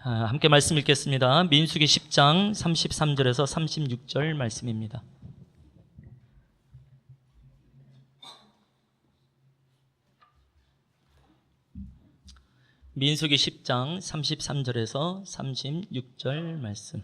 함께 말씀 읽겠습니다. 민수기 10장 33절에서 36절 말씀입니다. 민수기 10장 33절에서 36절 말씀.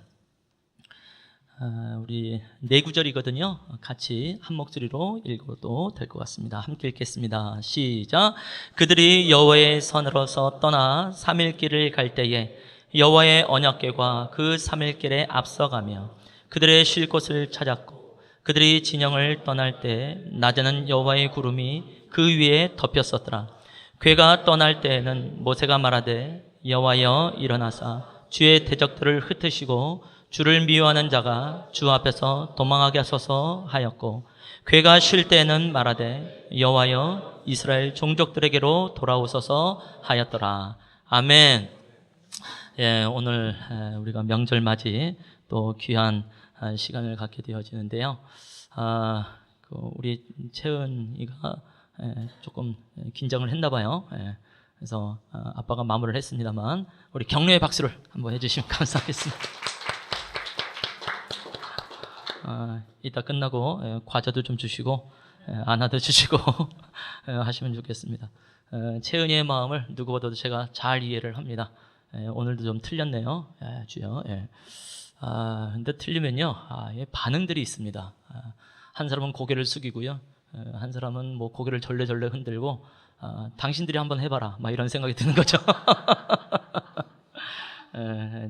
우리 네 구절이거든요. 같이 한 목소리로 읽어도 될 것 같습니다. 함께 읽겠습니다. 시작. 그들이 여호와의 선으로서 떠나 3일 길을 갈 때에 여호와의 언약궤가 그 3일 길에 앞서가며 그들의 쉴 곳을 찾았고, 그들이 진영을 떠날 때 낮에는 여호와의 구름이 그 위에 덮였었더라. 궤가 떠날 때에는 모세가 말하되, 여호와여 일어나사 주의 대적들을 흩으시고 주를 미워하는 자가 주 앞에서 도망하게 하소서 하였고, 궤가 쉴 때에는 말하되, 여호와여 이스라엘 종족들에게로 돌아오소서 하였더라. 아멘. 오늘 우리가 명절 맞이 또 귀한 시간을 갖게 되어지는데요. 우리 채은이가 조금 긴장을 했나 봐요. 그래서 아빠가 마무리를 했습니다만 우리 격려의 박수를 한번 해주시면 감사하겠습니다. 이따 끝나고 과자도 좀 주시고 안아도 주시고 하시면 좋겠습니다. 채은이의 마음을 누구보다도 제가 잘 이해를 합니다. 오늘도 좀 틀렸네요. 주여. 근데 틀리면요, 반응들이 있습니다. 한 사람은 고개를 숙이고요, 한 사람은 뭐 고개를 절레절레 흔들고, 당신들이 한번 해봐라, 막 이런 생각이 드는 거죠.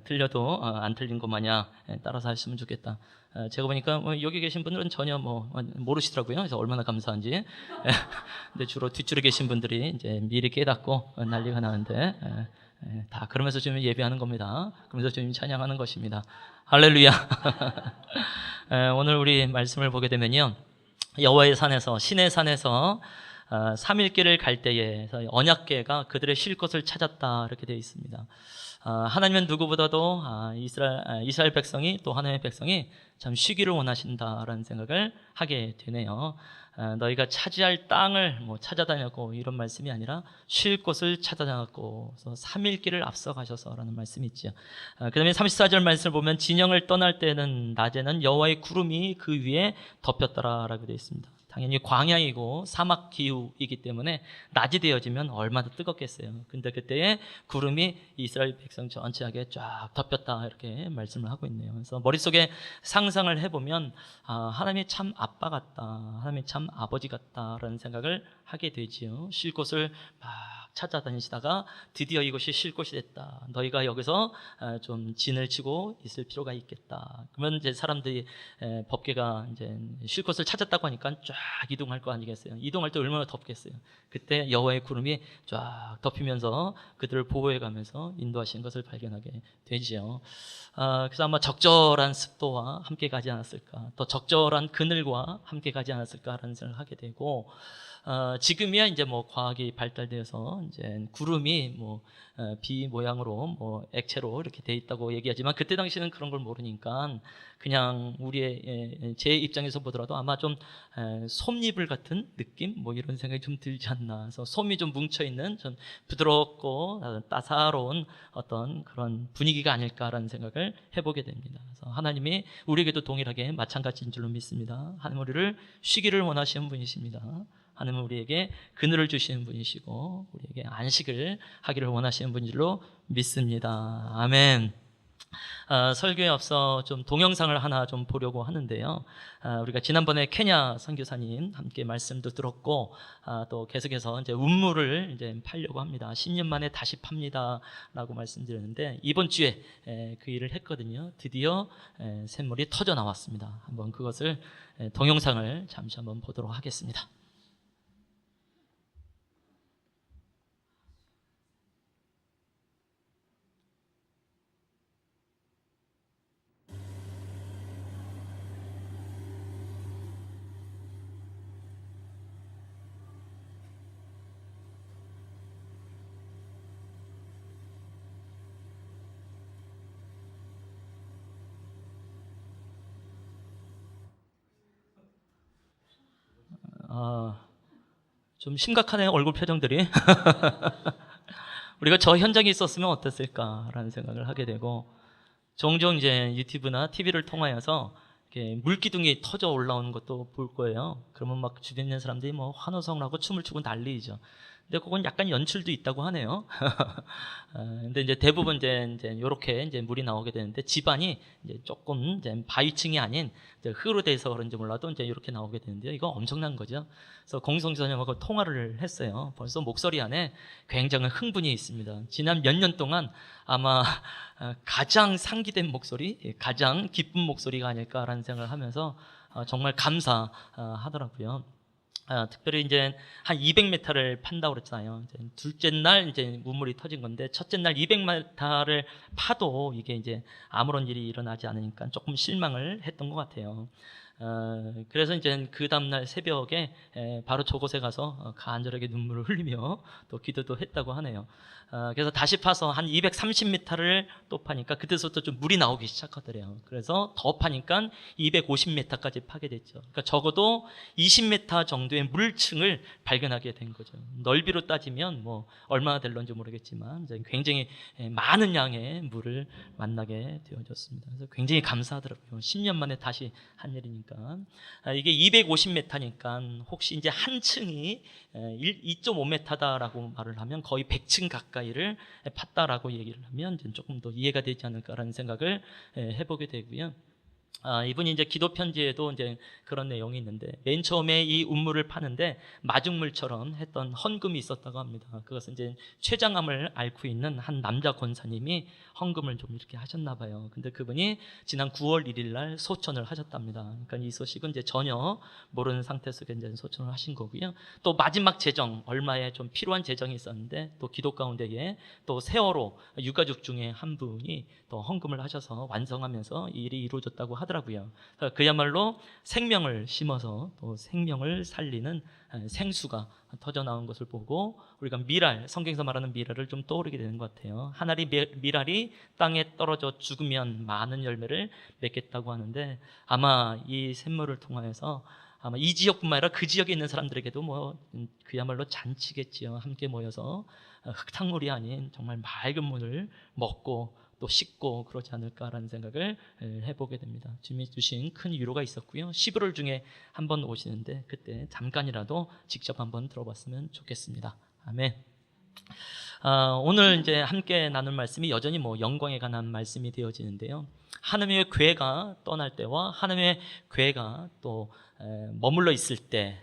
틀려도 안 틀린 것 마냥 따라서 하시면 좋겠다. 제가 보니까 여기 계신 분들은 전혀 모르시더라고요. 그래서 얼마나 감사한지. 근데 주로 뒷줄에 계신 분들이 이제 미리 깨닫고 난리가 나는데, 다 그러면서 주님 예배하는 겁니다. 그러면서 주님 찬양하는 것입니다. 할렐루야. 오늘 우리 말씀을 보게 되면요, 여호와의 산에서, 신의 산에서 3일 길을 갈 때에 언약궤가 그들의 쉴 곳을 찾았다, 이렇게 되어 있습니다. 하나님은 누구보다도 이스라엘 백성이, 또 하나님의 백성이 참 쉬기를 원하신다라는 생각을 하게 되네요. 너희가 차지할 땅을 찾아다녔고, 이런 말씀이 아니라 쉴 곳을 찾아다녔고, 그래서 3일 길을 앞서가셔서라는 말씀이 있죠. 그 다음에 34절 말씀을 보면, 진영을 떠날 때는 낮에는 여호와의 구름이 그 위에 덮였더라라고 되어 있습니다. 당연히 광야이고 사막 기후이기 때문에 낮이 되어지면 얼마나 뜨겁겠어요. 근데 그때에 구름이 이스라엘 백성 전체에게 쫙 덮였다, 이렇게 말씀을 하고 있네요. 그래서 머릿속에 상상을 해보면, 하나님이 참 아빠 같다, 하나님이 참 아버지 같다라는 생각을 하게 되지요. 쉴 곳을 막 찾아다니시다가 드디어 이곳이 쉴 곳이 됐다. 너희가 여기서 좀 진을 치고 있을 필요가 있겠다. 그러면 이제 사람들이 법궤가 이제 쉴 곳을 찾았다고 하니까 쫙 이동할 거 아니겠어요? 이동할 때 얼마나 덥겠어요? 그때 여호와의 구름이 쫙 덮이면서 그들을 보호해가면서 인도하시는 것을 발견하게 되지요. 그래서 아마 적절한 습도와 함께 가지 않았을까, 또 적절한 그늘과 함께 가지 않았을까라는 생각을 하게 되고, 지금이야 이제 과학이 발달되어서 이제 구름이 비 모양으로 액체로 이렇게 돼 있다고 얘기하지만, 그때 당시는 그런 걸 모르니까 그냥 제 입장에서 보더라도 아마 좀 솜잎을 같은 느낌, 이런 생각이 좀 들지 않나. 그래서 솜이 좀 뭉쳐 있는 좀 부드럽고 따사로운 어떤 그런 분위기가 아닐까라는 생각을 해보게 됩니다. 그래서 하나님이 우리에게도 동일하게 마찬가지인 줄로 믿습니다. 하나님 우리를 쉬기를 원하시는 분이십니다. 하나님은 우리에게 그늘을 주시는 분이시고 우리에게 안식을 하기를 원하시는 분이로 믿습니다. 아멘. 설교에 앞서 좀 동영상을 하나 좀 보려고 하는데요. 우리가 지난번에 케냐 선교사님 함께 말씀도 들었고, 또 계속해서 이제 운물을 이제 팔려고 합니다. 10년 만에 다시 팝니다라고 말씀드렸는데, 이번 주에 그 일을 했거든요. 드디어 샘물이 터져 나왔습니다. 한번 그것을 동영상을 잠시 한번 보도록 하겠습니다. 좀 심각하네요, 얼굴 표정들이. 우리가 저 현장에 있었으면 어땠을까라는 생각을 하게 되고, 종종 이제 유튜브나 TV를 통하여서 이렇게 물기둥이 터져 올라오는 것도 볼 거예요. 그러면 막 주변에 있는 사람들이 뭐 환호성을 하고 춤을 추고 난리죠. 근데 그건 약간 연출도 있다고 하네요. 근데 이제 대부분 이제 요렇게 이제 물이 나오게 되는데, 집안이 이제 조금 이제 바위층이 아닌 이제 흙으로 돼서 그런지 몰라도 이제 이렇게 나오게 되는데요. 이거 엄청난 거죠. 그래서 공성전염하고 통화를 했어요. 벌써 목소리 안에 굉장히 흥분이 있습니다. 지난 몇 년 동안 아마 가장 상기된 목소리, 가장 기쁜 목소리가 아닐까라는 생각을 하면서 정말 감사하더라고요. 특별히 이제 한 200m를 판다고 그랬잖아요. 이제 둘째 날 이제 우물이 터진 건데, 첫째 날 200m를 파도 이게 이제 아무런 일이 일어나지 않으니까 조금 실망을 했던 것 같아요. 그래서 이제 그 다음날 새벽에 바로 저곳에 가서 간절하게 눈물을 흘리며 또 기도도 했다고 하네요. 그래서 다시 파서 한 230m를 또 파니까 그때부터 좀 물이 나오기 시작하더래요. 그래서 더 파니까 250m까지 파게 됐죠. 그러니까 적어도 20m 정도의 물층을 발견하게 된 거죠. 넓이로 따지면 뭐 얼마나 될런지 모르겠지만 이제 굉장히 많은 양의 물을 만나게 되어졌습니다. 그래서 굉장히 감사하더라고요. 10년 만에 다시 한 일이니까. 이게 250m니까 혹시 이제 한 층이 2.5m다라고 말을 하면 거의 100층 가까이를 팠다라고 얘기를 하면 조금 더 이해가 되지 않을까라는 생각을 해보게 되고요. 이분이 이제 기도 편지에도 이제 그런 내용이 있는데, 맨 처음에 이 운물을 파는데 마중물처럼 했던 헌금이 있었다고 합니다. 그것은 이제 췌장암을 앓고 있는 한 남자 권사님이 헌금을 좀 이렇게 하셨나 봐요. 근데 그분이 지난 9월 1일 날 소천을 하셨답니다. 그러니까 이 소식은 이제 전혀 모르는 상태 속에 이제 소천을 하신 거고요. 또 마지막 재정, 얼마에 좀 필요한 재정이 있었는데 또 기도 가운데에 또 세월호 유가족 중에 한 분이 또 헌금을 하셔서 완성하면서 이 일이 이루어졌다고 하더라고요. 그야말로 생명을 심어서 또 생명을 살리는 생수가 터져 나온 것을 보고 우리가 미랄, 성경에서 말하는 미랄을 좀 떠오르게 되는 것 같아요. 한 알이 미랄이 땅에 떨어져 죽으면 많은 열매를 맺겠다고 하는데, 아마 이 샘물을 통하여서 아마 이 지역뿐만 아니라 그 지역에 있는 사람들에게도 뭐 그야말로 잔치겠지요. 함께 모여서 흙탕물이 아닌 정말 맑은 물을 먹고 또 씻고 그러지 않을까라는 생각을 해보게 됩니다. 주님이 주신 큰 위로가 있었고요. 11월 중에 한번 오시는데 그때 잠깐이라도 직접 한번 들어봤으면 좋겠습니다. 아멘. 오늘 이제 함께 나눌 말씀이 여전히 뭐 영광에 관한 말씀이 되어지는데요. 하나님의 괴가 떠날 때와 하나님의 괴가 또 머물러 있을 때,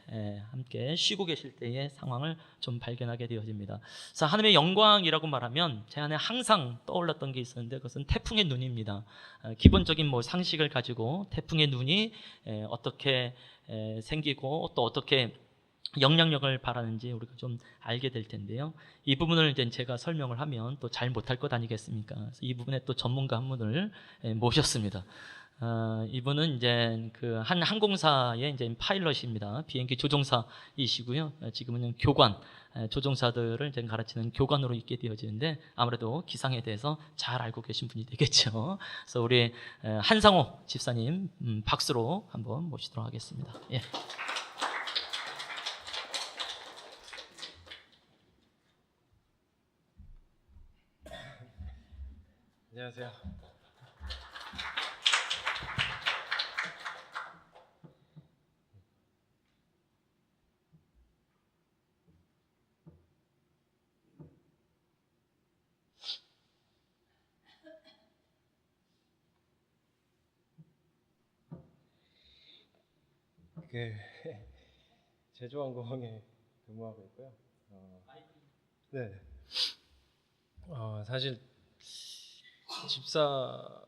함께 쉬고 계실 때의 상황을 좀 발견하게 되어집니다. 그래서 하나님의 영광이라고 말하면 제 안에 항상 떠올랐던 게 있었는데, 그것은 태풍의 눈입니다. 기본적인 뭐 상식을 가지고 태풍의 눈이 어떻게 생기고 또 어떻게 영향력을 발하는지 우리가 좀 알게 될 텐데요. 이 부분을 이제 제가 설명을 하면 또 잘 못할 것 아니겠습니까? 그래서 이 부분에 또 전문가 한 분을 모셨습니다. 이분은 이제 그 한 항공사의 이제 파일럿입니다. 비행기 조종사이시고요. 지금은 교관, 조종사들을 이제 가르치는 교관으로 있게 되어지는데 아무래도 기상에 대해서 잘 알고 계신 분이 되겠죠. 그래서 우리 한상호 집사님 박수로 한번 모시도록 하겠습니다. 예. 안녕하세요. 그 제주항공에 근무하고 있고요. 네. 사실 집사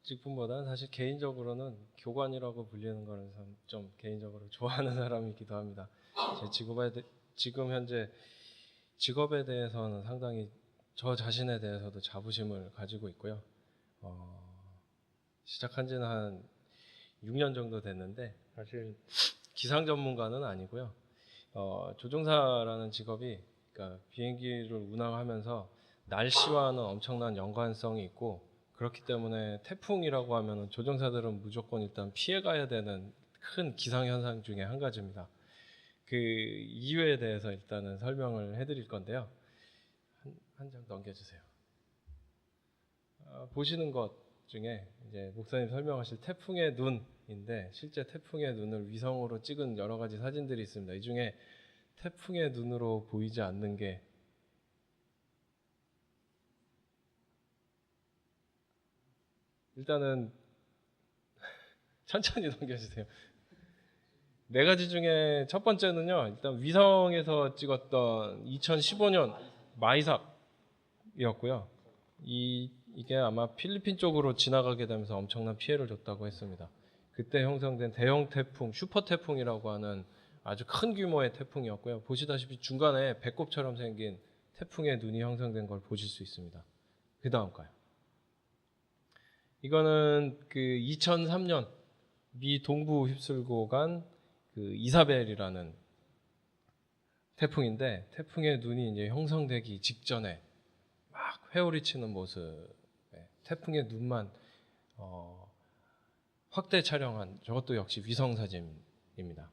직분보다는 사실 개인적으로는 교관이라고 불리는 거는 좀 개인적으로 좋아하는 사람이기도 합니다. 제 지금 현재 직업에 대해서는 상당히 저 자신에 대해서도 자부심을 가지고 있고요. 시작한 지는 한 6년 정도 됐는데 사실 기상 전문가는 아니고요. 조종사라는 직업이 그러니까 비행기를 운항하면서 날씨와는 엄청난 연관성이 있고, 그렇기 때문에 태풍이라고 하면 조종사들은 무조건 일단 피해가야 되는 큰 기상현상 중에 한 가지입니다. 그 이유에 대해서 일단은 설명을 해드릴 건데요. 한 장 넘겨주세요. 보시는 것 중에 이제 목사님 설명하실 태풍의 눈인데 실제 태풍의 눈을 위성으로 찍은 여러 가지 사진들이 있습니다. 이 중에 태풍의 눈으로 보이지 않는 게 일단은 천천히 넘겨주세요. 네 가지 중에 첫 번째는요. 일단 위성에서 찍었던 2015년 마이삭이었고요. 이게 아마 필리핀 쪽으로 지나가게 되면서 엄청난 피해를 줬다고 했습니다. 그때 형성된 대형 태풍, 슈퍼 태풍이라고 하는 아주 큰 규모의 태풍이었고요. 보시다시피 중간에 배꼽처럼 생긴 태풍의 눈이 형성된 걸 보실 수 있습니다. 그 다음 가요. 이거는 그 2003년 미 동부 휩쓸고 간 그 이사벨이라는 태풍인데 태풍의 눈이 이제 형성되기 직전에 막 회오리 치는 모습, 태풍의 눈만 확대 촬영한 저것도 역시 위성 사진입니다.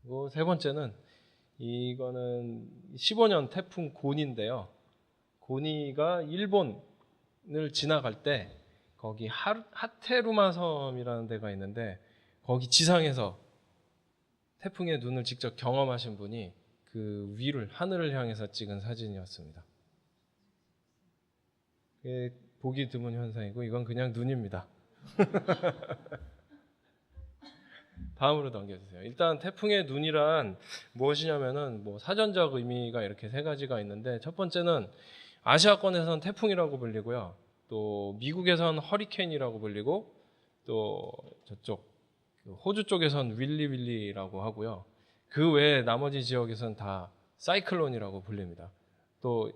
그리고 세 번째는 이거는 15년 태풍 고니인데요. 고니가 일본을 지나갈 때 거기 하테루마 섬이라는 데가 있는데 거기 지상에서 태풍의 눈을 직접 경험하신 분이 그 위를 하늘을 향해서 찍은 사진이었습니다. 보기 드문 현상이고 이건 그냥 눈입니다. 다음으로 넘겨주세요. 일단 태풍의 눈이란 무엇이냐면은 뭐 사전적 의미가 이렇게 세 가지가 있는데 첫 번째는 아시아권에서는 태풍이라고 불리고요. 또 미국에서는 허리케인이라고 불리고 또 저쪽 호주 쪽에서는 윌리윌리라고 하고요. 그 외에 나머지 지역에서는 다 사이클론이라고 불립니다. 또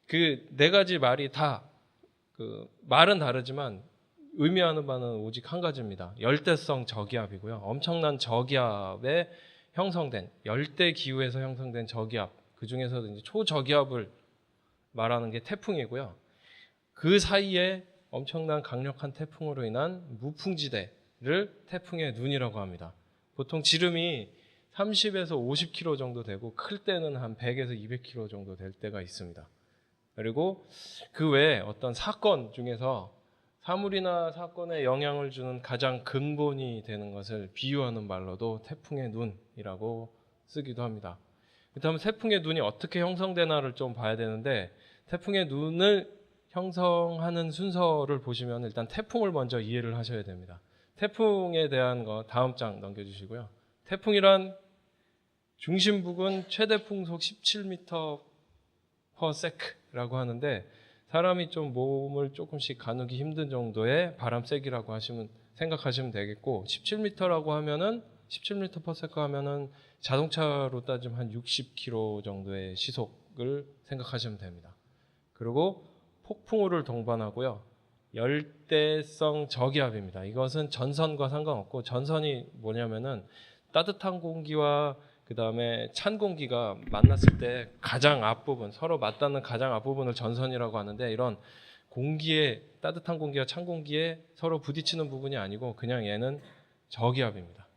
그 네 가지 말이 다 그 말은 다르지만 의미하는 바는 오직 한 가지입니다. 열대성 저기압이고요. 엄청난 저기압에 형성된 열대 기후에서 형성된 저기압, 그 중에서도 이제 초저기압을 말하는 게 태풍이고요. 그 사이에 엄청난 강력한 태풍으로 인한 무풍지대를 태풍의 눈이라고 합니다. 보통 지름이 30에서 50km 정도 되고 클 때는 한 100에서 200km 정도 될 때가 있습니다. 그리고 그 외에 어떤 사건 중에서 사물이나 사건에 영향을 주는 가장 근본이 되는 것을 비유하는 말로도 태풍의 눈이라고 쓰기도 합니다. 그렇다면 태풍의 눈이 어떻게 형성되나를 좀 봐야 되는데 태풍의 눈을 형성하는 순서를 보시면 일단 태풍을 먼저 이해를 하셔야 됩니다. 태풍에 대한 거 다음 장 넘겨주시고요. 태풍이란 중심부근 최대 풍속 17m/s 라고 하는데 사람이 좀 몸을 조금씩 가누기 힘든 정도의 바람 세기라고 생각하시면 되겠고 17m라고 하면은 17m/s 하면은 자동차로 따지면 한 60km 정도의 시속을 생각하시면 됩니다. 그리고 폭풍우를 동반하고요. 열대성 저기압입니다. 이것은 전선과 상관없고 전선이 뭐냐면은 따뜻한 공기와 그 다음에 찬 공기가 만났을 때 가장 앞부분, 서로 맞닿는 가장 앞부분을 전선이라고 하는데 이런 공기에 따뜻한 공기와 찬 공기에 서로 부딪히는 부분이 아니고 그냥 얘는 저기압입니다.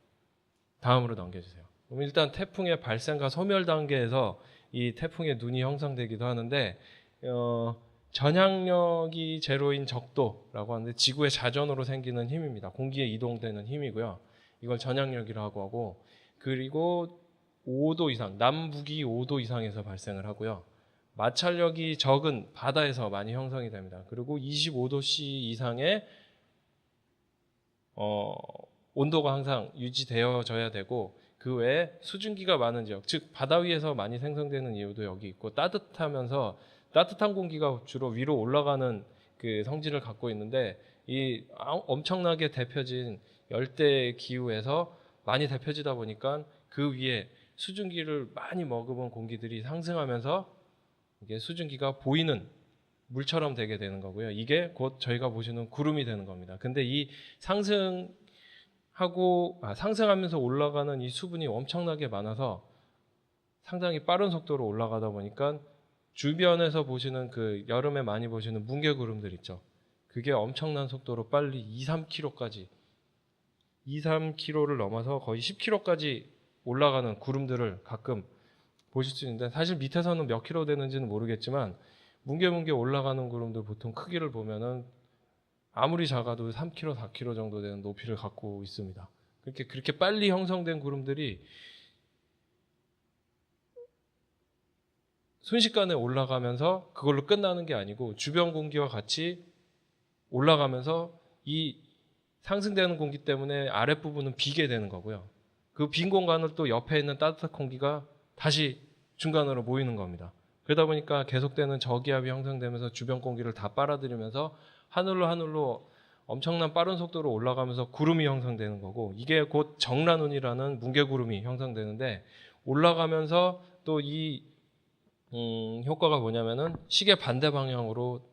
다음으로 넘겨주세요. 그럼 일단 태풍의 발생과 소멸 단계에서 이 태풍의 눈이 형성되기도 하는데 전향력이 제로인 적도라고 하는데 지구의 자전으로 생기는 힘입니다. 공기에 이동되는 힘이고요. 이걸 전향력이라고 하고 그리고 5도 이상, 남북이 5도 이상에서 발생을 하고요. 마찰력이 적은 바다에서 많이 형성이 됩니다. 그리고 25도씨 이상의 온도가 항상 유지되어져야 되고 그 외에 수증기가 많은 지역, 즉 바다 위에서 많이 생성되는 이유도 여기 있고 따뜻하면서 따뜻한 공기가 주로 위로 올라가는 그 성질을 갖고 있는데 이 엄청나게 데펴진 열대 기후에서 많이 데펴지다 보니까 그 위에 수증기를 많이 머금은 공기들이 상승하면서 이게 수증기가 보이는 물처럼 되게 되는 거고요. 이게 곧 저희가 보시는 구름이 되는 겁니다. 근데 이 상승하면서 올라가는 이 수분이 엄청나게 많아서 상당히 빠른 속도로 올라가다 보니까 주변에서 보시는 그 여름에 많이 보시는 뭉게구름들 있죠. 그게 엄청난 속도로 빨리 2-3km를 넘어서 거의 10km까지 올라가는 구름들을 가끔 보실 수 있는데 사실 밑에서는 몇 킬로 되는지는 모르겠지만 뭉게뭉게 올라가는 구름들 보통 크기를 보면은 아무리 작아도 3km, 4km 정도 되는 높이를 갖고 있습니다. 그렇게 빨리 형성된 구름들이 순식간에 올라가면서 그걸로 끝나는 게 아니고 주변 공기와 같이 올라가면서 이 상승되는 공기 때문에 아랫부분은 비게 되는 거고요. 그 빈 공간을 또 옆에 있는 따뜻한 공기가 다시 중간으로 모이는 겁니다. 그러다 보니까 계속되는 저기압이 형성되면서 주변 공기를 다 빨아들이면서 하늘로 엄청난 빠른 속도로 올라가면서 구름이 형성되는 거고, 이게 곧 정란운이라는 뭉게구름이 형성되는데, 올라가면서 또 이 효과가 뭐냐면은 시계 반대 방향으로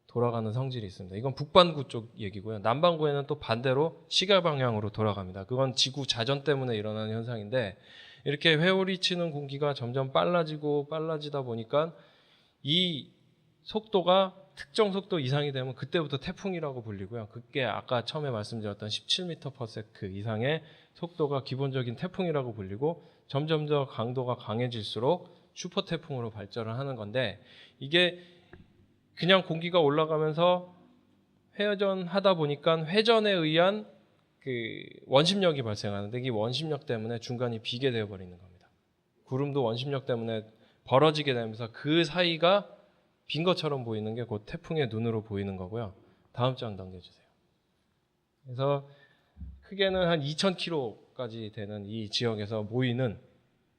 돌아가는 성질이 있습니다. 이건 북반구 쪽 얘기고요. 남반구에는 또 반대로 시계 방향으로 돌아갑니다. 그건 지구 자전 때문에 일어나는 현상인데, 이렇게 회오리 치는 공기가 점점 빨라지다 보니까 이 속도가 특정 속도 이상이 되면 그때부터 태풍이라고 불리고요. 그게 아까 처음에 말씀드렸던 17m/s 이상의 속도가 기본적인 태풍이라고 불리고, 점점 더 강도가 강해질수록 슈퍼 태풍으로 발전을 하는 건데, 이게 그냥 공기가 올라가면서 회전하다 보니까 회전에 의한 그 원심력이 발생하는데, 이 원심력 때문에 중간이 비게 되어 버리는 겁니다. 구름도 원심력 때문에 벌어지게 되면서 그 사이가 빈 것처럼 보이는 게 곧 태풍의 눈으로 보이는 거고요. 다음 장 넘겨주세요. 그래서 크게는 한 2,000km까지 되는 이 지역에서 모이는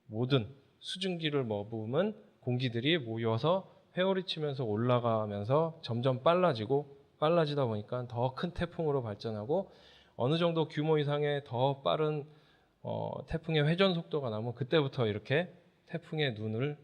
모든 수증기를 머금은 공기들이 모여서 회오리 치면서 올라가면서 점점 빨라지다 보니까 더 큰 태풍으로 발전하고, 어느 정도 규모 이상의 더 빠른 태풍의 회전 속도가 나면 그때부터 이렇게 태풍의 눈을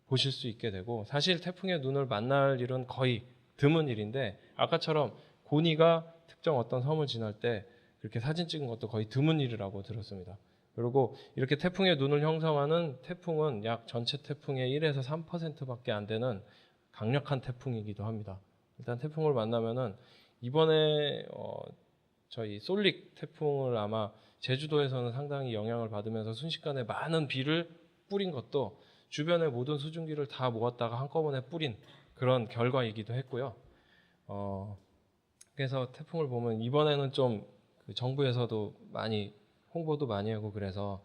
보실 수 있게 되고, 사실 태풍의 눈을 만날 일은 거의 드문 일인데, 아까처럼 고니가 특정 어떤 섬을 지날 때 그렇게 사진 찍은 것도 거의 드문 일이라고 들었습니다. 그리고 이렇게 태풍의 눈을 형성하는 태풍은 약 전체 태풍의 1에서 3%밖에 안 되는 강력한 태풍이기도 합니다. 일단 태풍을 만나면은 이번에 저희 솔릭 태풍을 아마 제주도에서는 상당히 영향을 받으면서 순식간에 많은 비를 뿌린 것도 주변의 모든 수증기를 다 모았다가 한꺼번에 뿌린 그런 결과이기도 했고요. 그래서 태풍을 보면 이번에는 좀 정부에서도 많이 홍보도 많이 하고, 그래서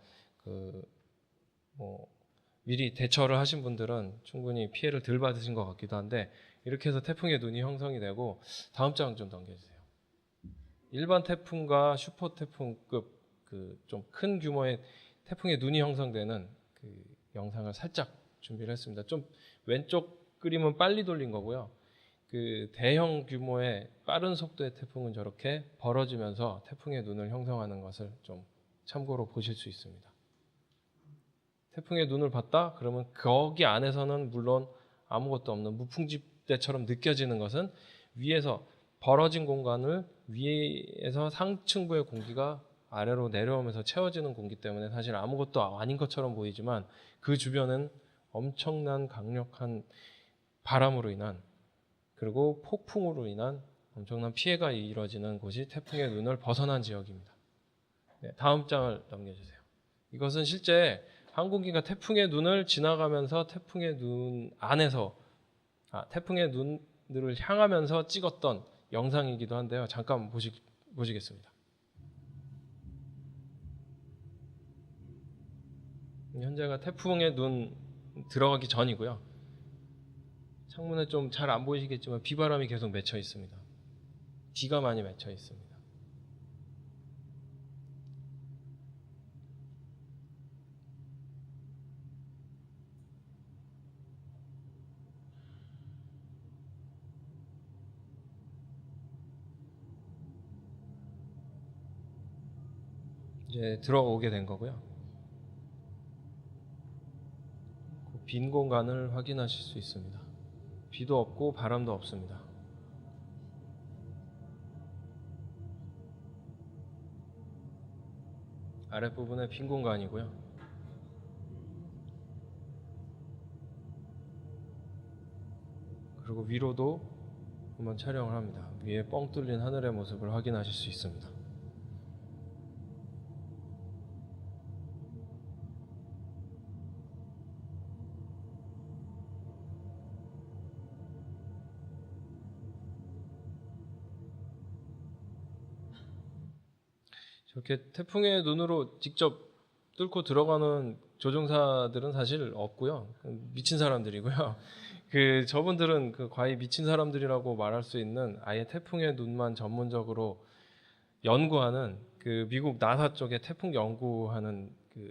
미리 대처를 하신 분들은 충분히 피해를 덜 받으신 것 같기도 한데, 이렇게 해서 태풍의 눈이 형성이 되고, 다음 장 좀 넘겨주세요. 일반 태풍과 슈퍼 태풍급 좀 큰 규모의 태풍의 눈이 형성되는 그 영상을 살짝 준비를 했습니다. 좀 왼쪽 그림은 빨리 돌린 거고요. 그 대형 규모의 빠른 속도의 태풍은 저렇게 벌어지면서 태풍의 눈을 형성하는 것을 좀 참고로 보실 수 있습니다. 태풍의 눈을 봤다? 그러면 거기 안에서는 물론 아무것도 없는 무풍지대처럼 느껴지는 것은 위에서 벌어진 공간을 위에서 상층부의 공기가 아래로 내려오면서 채워지는 공기 때문에 사실 아무것도 아닌 것처럼 보이지만, 그 주변은 엄청난 강력한 바람으로 인한, 그리고 폭풍으로 인한 엄청난 피해가 이뤄지는 곳이 태풍의 눈을 벗어난 지역입니다. 네, 다음 장을 넘겨주세요. 이것은 실제 항공기가 태풍의 눈을 지나가면서 태풍의 눈 안에서 태풍의 눈을 향하면서 찍었던 영상이기도 한데요. 잠깐 보시겠습니다. 현재가 태풍의 눈 들어가기 전이고요. 창문에 좀 잘 안 보이시겠지만 비바람이 계속 맺혀 있습니다. 비가 많이 맺혀 있습니다. 이제 들어오게 된 거고요. 그 빈 공간을 확인하실 수 있습니다. 비도 없고 바람도 없습니다. 아랫부분에 빈 공간이고요. 그리고 위로도 한번 촬영을 합니다. 위에 뻥 뚫린 하늘의 모습을 확인하실 수 있습니다. 저렇게 태풍의 눈으로 직접 뚫고 들어가는 조종사들은 사실 없고요. 미친 사람들이고요. 저분들은 과히 미친 사람들이라고 말할 수 있는 아예 태풍의 눈만 전문적으로 연구하는 미국 나사 쪽에 태풍 연구하는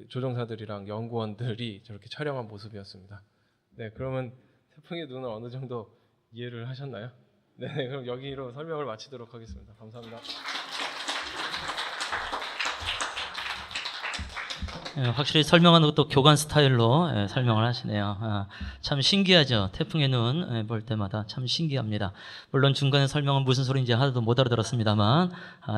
조종사들이랑 연구원들이 저렇게 촬영한 모습이었습니다. 네, 그러면 태풍의 눈을 어느 정도 이해를 하셨나요? 네, 그럼 여기로 설명을 마치도록 하겠습니다. 감사합니다. 확실히 설명하는 것도 교관 스타일로 설명을 하시네요. 참 신기하죠. 태풍의 눈 볼 때마다 참 신기합니다. 물론 중간에 설명은 무슨 소리인지 하나도 못 알아들었습니다만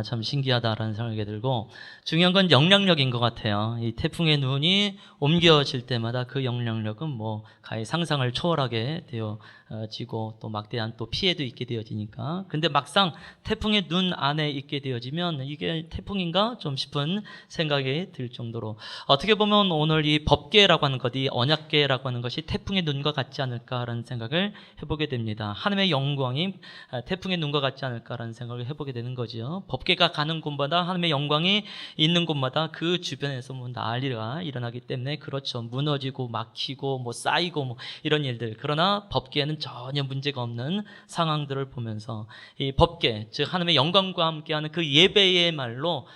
참 신기하다라는 생각이 들고, 중요한 건 영향력인 것 같아요. 이 태풍의 눈이 옮겨질 때마다 그 영향력은 가히 상상을 초월하게 되어지고 또 막대한 또 피해도 있게 되어지니까. 근데 막상 태풍의 눈 안에 있게 되어지면 이게 태풍인가 좀 싶은 생각이 들 정도로, 어떻게 보면 오늘 이 법궤라고 하는 것, 이 언약궤라고 하는 것이 태풍의 눈과 같지 않을까라는 생각을 해보게 됩니다. 하나님의 영광이 태풍의 눈과 같지 않을까라는 생각을 해보게 되는 거죠. 법궤가 가는 곳마다 하나님의 영광이 있는 곳마다 그 주변에서 난리가 일어나기 때문에, 그렇죠, 무너지고 막히고 쌓이고 이런 일들. 그러나 법궤에는 전혀 문제가 없는 상황들을 보면서 이 법궤, 즉 하나님의 영광과 함께하는 그 예배의 말로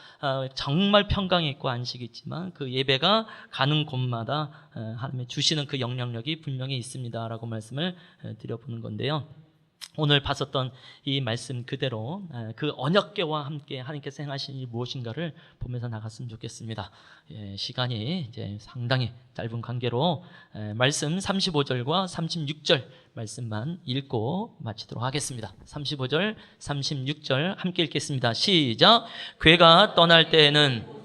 정말 평강이 있고 안식이 있지만 그 예배가 가는 곳마다 하나님의 주시는 그 영향력이 분명히 있습니다라고 말씀을 드려보는 건데요. 오늘 봤었던 이 말씀 그대로 그 언약궤와 함께 하나님께서 행하신 일이 무엇인가를 보면서 나갔으면 좋겠습니다. 시간이 이제 상당히 짧은 관계로 말씀 35절과 36절 말씀만 읽고 마치도록 하겠습니다. 35절, 36절 함께 읽겠습니다. 시작. 궤가 떠날 때에는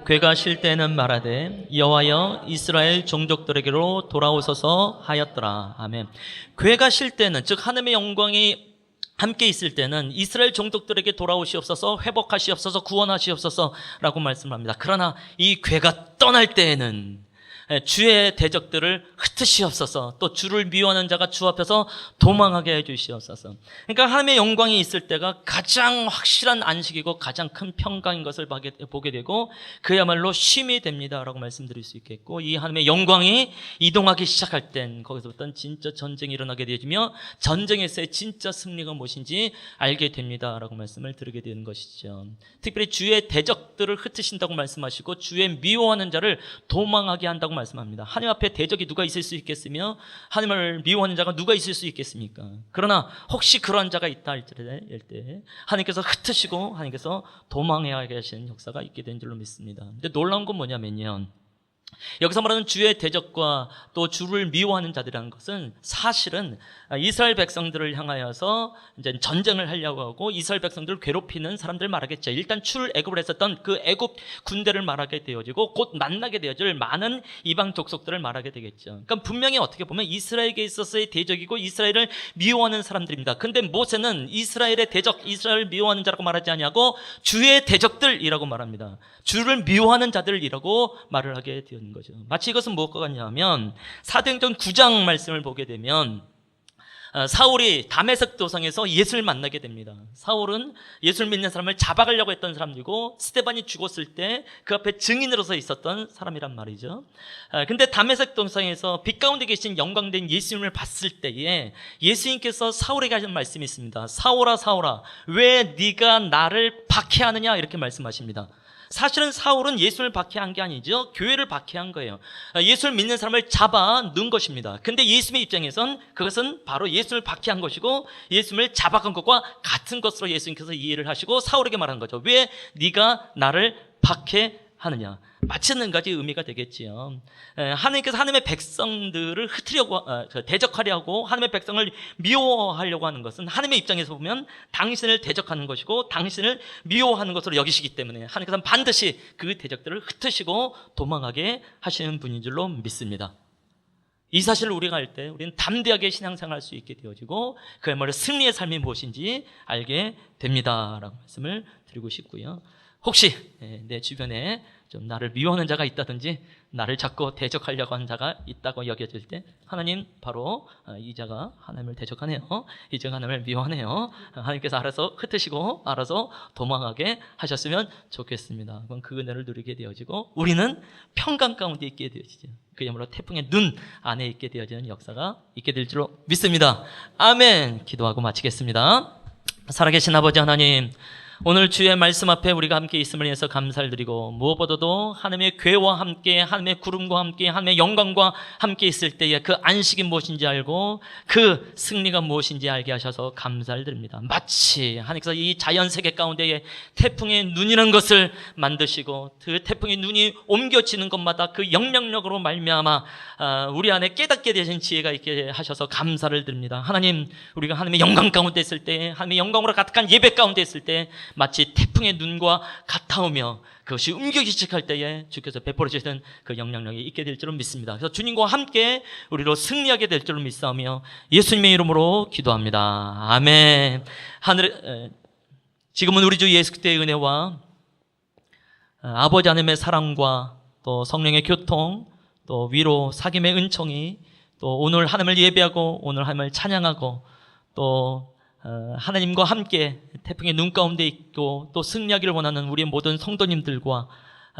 궤가 쉴 때는 말하되 여호와여 이스라엘 종족들에게로 돌아오소서 하였더라. 아멘. 궤가 쉴 때는, 즉 하나님의 영광이 함께 있을 때는 이스라엘 종족들에게 돌아오시옵소서, 회복하시옵소서, 구원하시옵소서라고 말씀합니다. 그러나 이 궤가 떠날 때에는 주의 대적들을 흩으시옵소서, 또 주를 미워하는 자가 주 앞에서 도망하게 해주시옵소서. 그러니까 하나님의 영광이 있을 때가 가장 확실한 안식이고 가장 큰 평강인 것을 보게 되고 그야말로 쉼이 됩니다라고 말씀드릴 수 있겠고, 이 하나님의 영광이 이동하기 시작할 땐 거기서부터는 진짜 전쟁이 일어나게 되어지며 전쟁에서의 진짜 승리가 무엇인지 알게 됩니다라고 말씀을 드리게 되는 것이죠. 특별히 주의 대적들을 흩으신다고 말씀하시고 주의 미워하는 자를 도망하게 한다고 말씀합니다. 하나님 앞에 대적이 누가 있을 수 있겠으며 하나님을 미워하는 자가 누가 있을 수 있겠습니까? 그러나 혹시 그런 자가 있다 할 때 하나님께서 흩으시고 하나님께서 도망해야 하시는 역사가 있게 된 줄로 믿습니다. 근데 놀라운 건 뭐냐면요, 여기서 말하는 주의 대적과 또 주를 미워하는 자들이라는 것은 사실은 이스라엘 백성들을 향하여서 이제 전쟁을 하려고 하고 이스라엘 백성들을 괴롭히는 사람들을 말하겠죠. 일단 출애굽을 했었던 그 애굽 군대를 말하게 되어지고 곧 만나게 되어질 많은 이방 족속들을 말하게 되겠죠. 그러니까 분명히 어떻게 보면 이스라엘에게 있어서의 대적이고 이스라엘을 미워하는 사람들입니다. 근데 모세는 이스라엘의 대적, 이스라엘을 미워하는 자라고 말하지 아니하고 주의 대적들이라고 말합니다. 주를 미워하는 자들이라고 말을 하게 되는 거죠. 마치 이것은 무엇과 같냐면 사도행전 9장 말씀을 보게 되면 사울이 다메섹 도상에서 예수를 만나게 됩니다. 사울은 예수를 믿는 사람을 잡아가려고 했던 사람이고 스데반이 죽었을 때 그 앞에 증인으로서 있었던 사람이란 말이죠. 근데 다메섹 도상에서 빛 가운데 계신 영광된 예수님을 봤을 때에 예수님께서 사울에게 하신 말씀이 있습니다. 사울아 사울아 왜 네가 나를 박해하느냐, 이렇게 말씀하십니다. 사실은 사울은 예수를 박해한 게 아니죠. 교회를 박해한 거예요. 예수를 믿는 사람을 잡아 넣은 것입니다. 근데 예수님의 입장에선 그것은 바로 예수를 박해한 것이고 예수님을 잡아간 것과 같은 것으로 예수님께서 이해를 하시고 사울에게 말한 거죠. 왜 네가 나를 박해하느냐. 마치 한 가지 의미가 되겠지요. 하나님께서 하나님의 백성들을 흩으려고 대적하려고 하나님의 백성을 미워하려고 하는 것은 하나님의 입장에서 보면 당신을 대적하는 것이고 당신을 미워하는 것으로 여기시기 때문에 하나님께서는 반드시 그 대적들을 흩으시고 도망하게 하시는 분인 줄로 믿습니다. 이 사실을 우리가 알 때 우리는 담대하게 신앙생활할 수 있게 되어지고 그야말로 승리의 삶이 무엇인지 알게 됩니다라고 말씀을 드리고 싶고요. 혹시 내 주변에 좀 나를 미워하는 자가 있다든지 나를 자꾸 대적하려고 하는 자가 있다고 여겨질 때 하나님 바로 이 자가 하나님을 대적하네요. 이 자가 하나님을 미워하네요. 하나님께서 알아서 흩으시고 알아서 도망하게 하셨으면 좋겠습니다. 그럼 그 은혜를 누리게 되어지고 우리는 평강 가운데 있게 되어지죠. 그야말로 태풍의 눈 안에 있게 되어지는 역사가 있게 될 줄로 믿습니다. 아멘. 기도하고 마치겠습니다. 살아계신 아버지 하나님, 오늘 주의 말씀 앞에 우리가 함께 있음을 위해서 감사를 드리고 무엇보다도 하나님의 괴와 함께 하나님의 구름과 함께 하나님의 영광과 함께 있을 때에 그 안식이 무엇인지 알고 그 승리가 무엇인지 알게 하셔서 감사를 드립니다. 마치 하나님께서 이 자연세계 가운데에 태풍의 눈이라는 것을 만드시고 그 태풍의 눈이 옮겨지는 것마다 그 영향력으로 말미암아 우리 안에 깨닫게 되신 지혜가 있게 하셔서 감사를 드립니다. 하나님, 우리가 하나님의 영광 가운데 있을 때 하나님의 영광으로 가득한 예배 가운데 있을 때 마치 태풍의 눈과 같아오며 그것이 옮겨지기 시작할 때에 주께서 베풀어 주시는 그 영향력이 있게 될 줄로 믿습니다. 그래서 주님과 함께 우리로 승리하게 될 줄로 믿사오며 예수님의 이름으로 기도합니다. 아멘. 지금은 우리 주 예수 그리스도의 은혜와 아버지 하나님의 사랑과 또 성령의 교통, 또 위로 사귐의 은총이 또 오늘 하나님을 예배하고 오늘 하나님을 찬양하고 또 하나님과 함께 태풍의 눈 가운데 있고 또 승리하기를 원하는 우리의 모든 성도님들과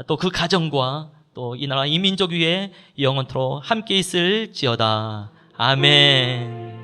또 그 가정과 또 이 나라 이 민족 위에 영원토록 함께 있을지어다. 아멘.